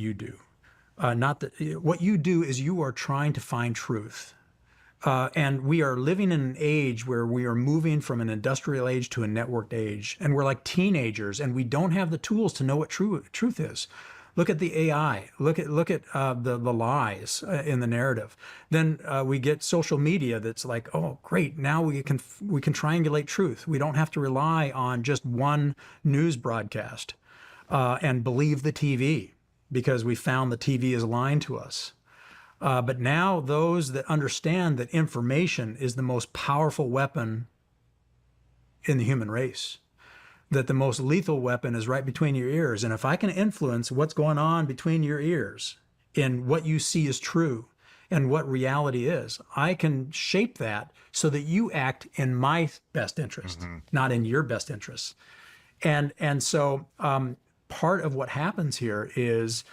you do. Not that what you do is you are trying to find truth. And we are living in an age where we are moving from an industrial age to a networked age. And we're like teenagers, and we don't have the tools to know what truth is. Look at the AI. Look at the lies in the narrative. Then we get social media that's like, oh, great! Now we can triangulate truth. We don't have to rely on just one news broadcast and believe the TV because we found the TV is lying to us. But now those that understand that information is the most powerful weapon in the human race, that the most lethal weapon is right between your ears. And if I can influence what's going on between your ears in what you see is true and what reality is, I can shape that so that you act in my best interest, not in your best interest. And so part of what happens here is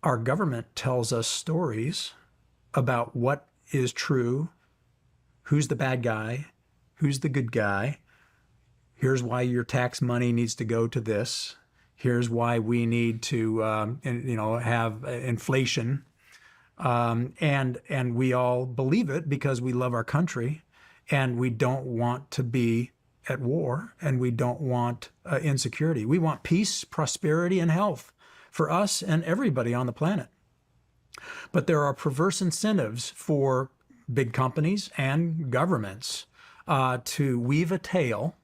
our government tells us stories about what is true, who's the bad guy, who's the good guy. Here's why your tax money needs to go to this. Here's why we need to, have inflation, and we all believe it because we love our country, and we don't want to be at war, and we don't want insecurity. We want peace, prosperity, and health for us and everybody on the planet. But there are perverse incentives for big companies and governments to weave a tale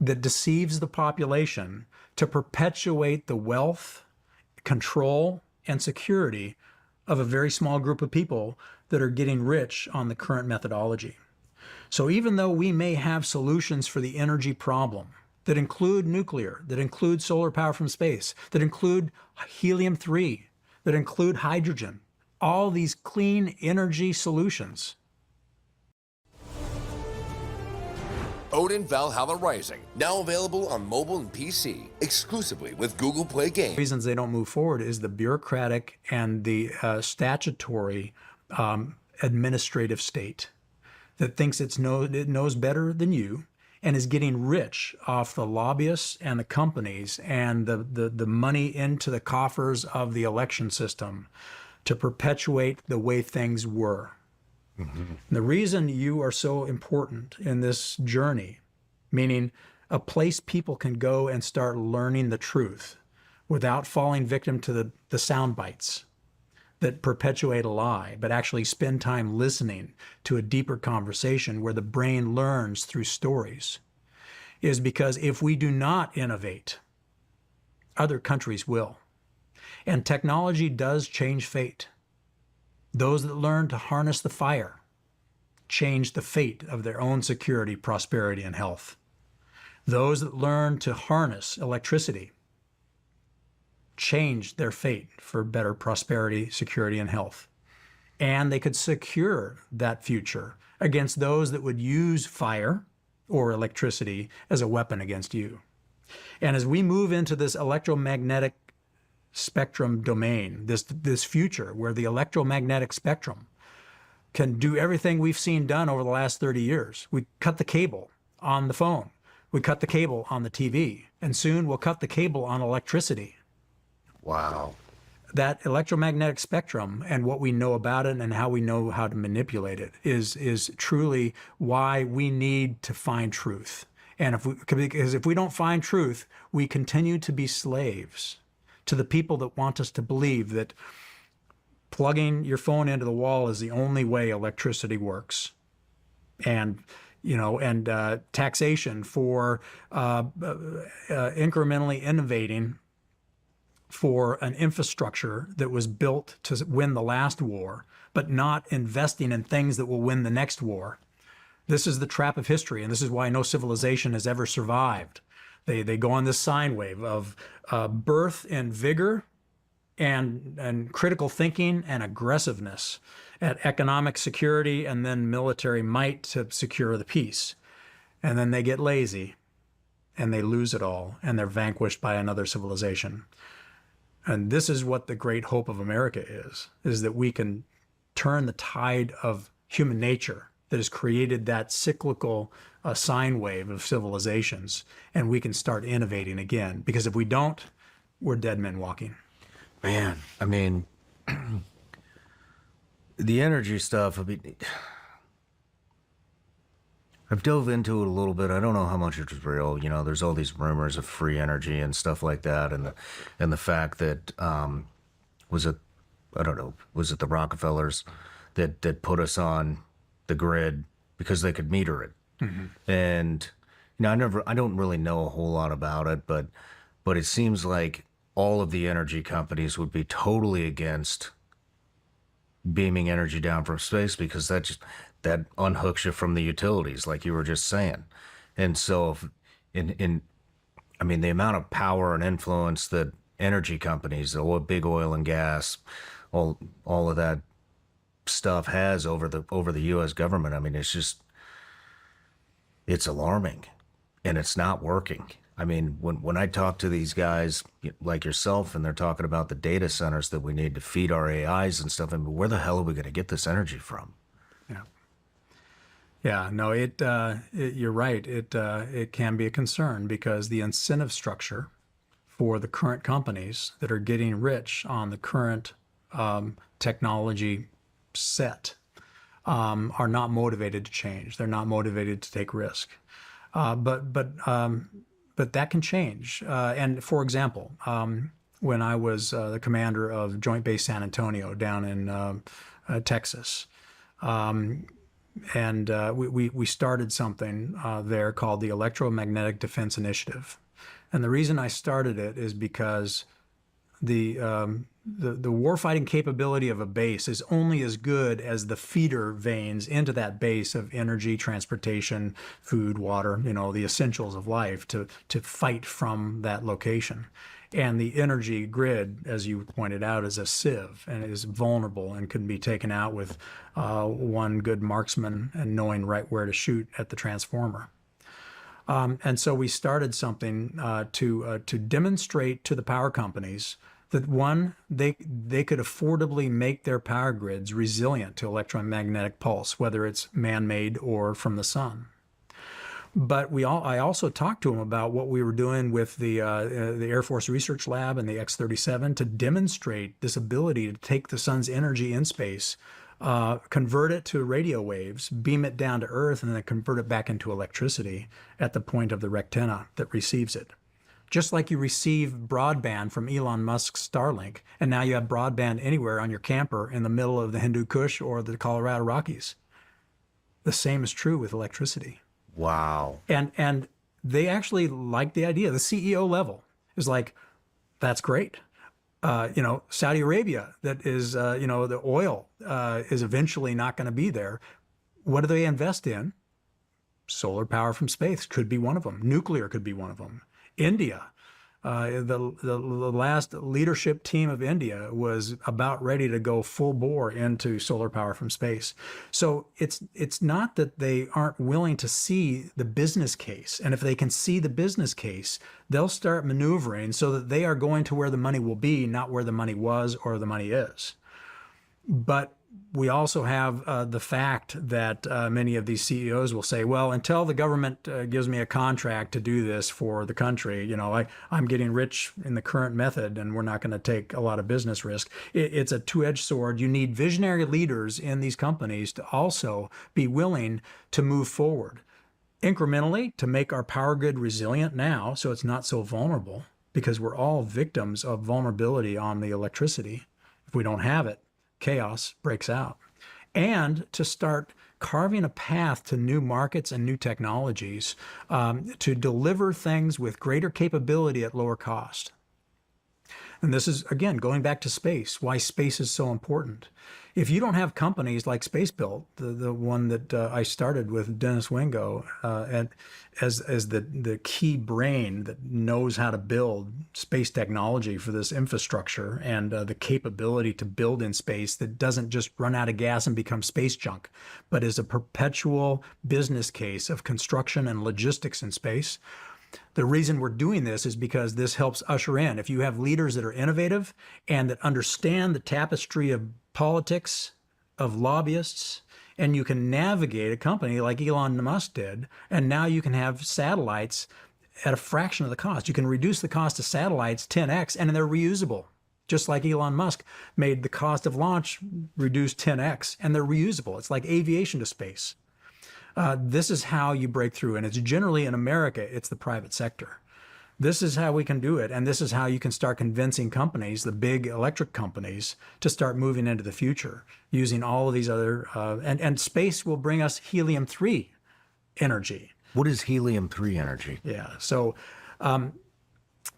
that deceives the population to perpetuate the wealth, control, and security of a very small group of people that are getting rich on the current methodology. So even though we may have solutions for the energy problem that include nuclear, that include solar power from space, that include helium-3, that include hydrogen, all these clean energy solutions. Odin Valhalla Rising, now available on mobile and PC, exclusively with Google Play Games. The reasons they don't move forward is the bureaucratic and the statutory administrative state that thinks it knows better than you and is getting rich off the lobbyists and the companies and the money into the coffers of the election system to perpetuate the way things were. The reason you are so important in this journey, meaning a place people can go and start learning the truth without falling victim to the sound bites that perpetuate a lie, but actually spend time listening to a deeper conversation where the brain learns through stories, is because if we do not innovate, other countries will. And technology does change fate. Those that learn to harness the fire change the fate of their own security, prosperity, and health. Those that learn to harness electricity change their fate for better prosperity, security, and health. And they could secure that future against those that would use fire or electricity as a weapon against you. And as we move into this electromagnetic spectrum domain, this future where the electromagnetic spectrum can do everything we've seen done over the last 30 years. We cut the cable on the phone. We cut the cable on the TV. And soon we'll cut the cable on electricity. Wow. That electromagnetic spectrum and what we know about it and how we know how to manipulate it is truly why we need to find truth. And because if we don't find truth, we continue to be slaves to the people that want us to believe that plugging your phone into the wall is the only way electricity works. And taxation for incrementally innovating for an infrastructure that was built to win the last war, but not investing in things that will win the next war. This is the trap of history, and this is why no civilization has ever survived. They go on this sine wave of birth and vigor and critical thinking and aggressiveness at economic security and then military might to secure the peace. And then they get lazy and they lose it all and they're vanquished by another civilization. And this is what the great hope of America is that we can turn the tide of human nature that has created that cyclical sine wave of civilizations, and we can start innovating again. Because if we don't, we're dead men walking. Man, I mean, the energy stuff, I mean, I've dove into it a little bit. I don't know how much it's real. You know, there's all these rumors of free energy and stuff like that, and the fact that was it, I don't know, was it the Rockefellers that put us on the grid because they could meter it. And you know, I don't really know a whole lot about it, but it seems like all of the energy companies would be totally against beaming energy down from space because that unhooks you from the utilities, like you were just saying. And so, if, in I mean, the amount of power and influence that energy companies, the big oil and gas, all of that stuff has over the U.S. government. I mean, it's alarming, and it's not working. I mean, when I talk to these guys like yourself, and they're talking about the data centers that we need to feed our AIs and stuff, I mean, where the hell are we going to get this energy from? Yeah. Yeah, no, you're right. It can be a concern because the incentive structure for the current companies that are getting rich on the current technology set are not motivated to change. They're not motivated to take risk. But that can change. And for example, when I was the commander of Joint Base San Antonio down in Texas, and we started something there called the Electromagnetic Defense Initiative. And the reason I started it is because the warfighting capability of a base is only as good as the feeder veins into that base of energy, transportation, food, water, you know, the essentials of life to fight from that location. And the energy grid, as you pointed out, is a sieve and is vulnerable and can be taken out with one good marksman and knowing right where to shoot at the transformer. And so we started something to demonstrate to the power companies that one, they could affordably make their power grids resilient to electromagnetic pulse, whether it's man-made or from the sun. But I also talked to them about what we were doing with the Air Force Research Lab and the X-37 to demonstrate this ability to take the sun's energy in space, convert it to radio waves, beam it down to Earth, and then convert it back into electricity at the point of the rectenna that receives it. Just like you receive broadband from Elon Musk's Starlink, and now you have broadband anywhere on your camper in the middle of the Hindu Kush or the Colorado Rockies. The same is true with electricity. Wow. And they actually like the idea. The CEO level is like, that's great. You know, Saudi Arabia, that is, you know, the oil is eventually not going to be there. What do they invest in? Solar power from space could be one of them. Nuclear could be one of them. India, the last leadership team of India was about ready to go full bore into solar power from space. So it's not that they aren't willing to see the business case. And if they can see the business case, they'll start maneuvering so that they are going to where the money will be, not where the money was or the money is. But we also have the fact that many of these CEOs will say, well, until the government gives me a contract to do this for the country, you know, I'm getting rich in the current method and we're not going to take a lot of business risk. It's a two-edged sword. You need visionary leaders in these companies to also be willing to move forward incrementally to make our power grid resilient now so it's not so vulnerable, because we're all victims of vulnerability on the electricity. If we don't have it, chaos breaks out. And to start carving a path to new markets and new technologies to deliver things with greater capability at lower cost. And this is, again, going back to space, why space is so important. If you don't have companies like SpaceBuilt, the one that I started with Dennis Wingo, and as the key brain that knows how to build space technology for this infrastructure and the capability to build in space that doesn't just run out of gas and become space junk, but is a perpetual business case of construction and logistics in space. The reason we're doing this is because this helps usher in. If you have leaders that are innovative and that understand the tapestry of politics, of lobbyists, and you can navigate a company like Elon Musk did, and now you can have satellites at a fraction of the cost. You can reduce the cost of satellites 10x, and they're reusable. just like Elon Musk made the cost of launch reduce 10x, and they're reusable. It's like aviation to space. This is how you break through, and it's generally in America, it's the private sector. This is how we can do it, and this is how you can start convincing companies, the big electric companies, to start moving into the future using all of these other, and space will bring us helium-3 energy. What is helium-3 energy? Yeah, so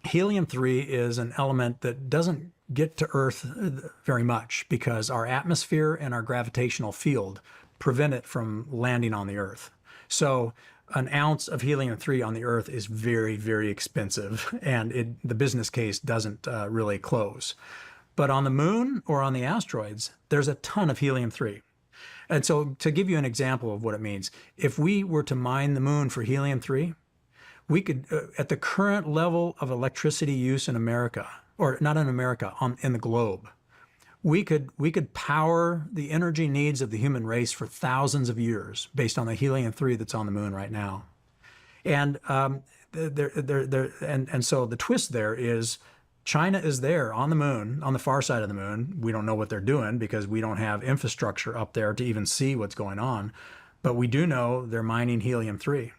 helium-3 is an element that doesn't get to Earth very much because our atmosphere and our gravitational field prevent it from landing on the Earth. So an ounce of helium-3 on the Earth is very, very expensive, and the business case doesn't really close. But on the moon or on the asteroids, there's a ton of helium-3. And so to give you an example of what it means, if we were to mine the moon for helium-3, we could, at the current level of electricity use in America, or not in America, in the globe, we could power the energy needs of the human race for thousands of years based on the helium-3 that's on the moon right now. And so the twist there is China is there on the moon, on the far side of the moon. We don't know what they're doing because we don't have infrastructure up there to even see what's going on. But we do know they're mining helium-3.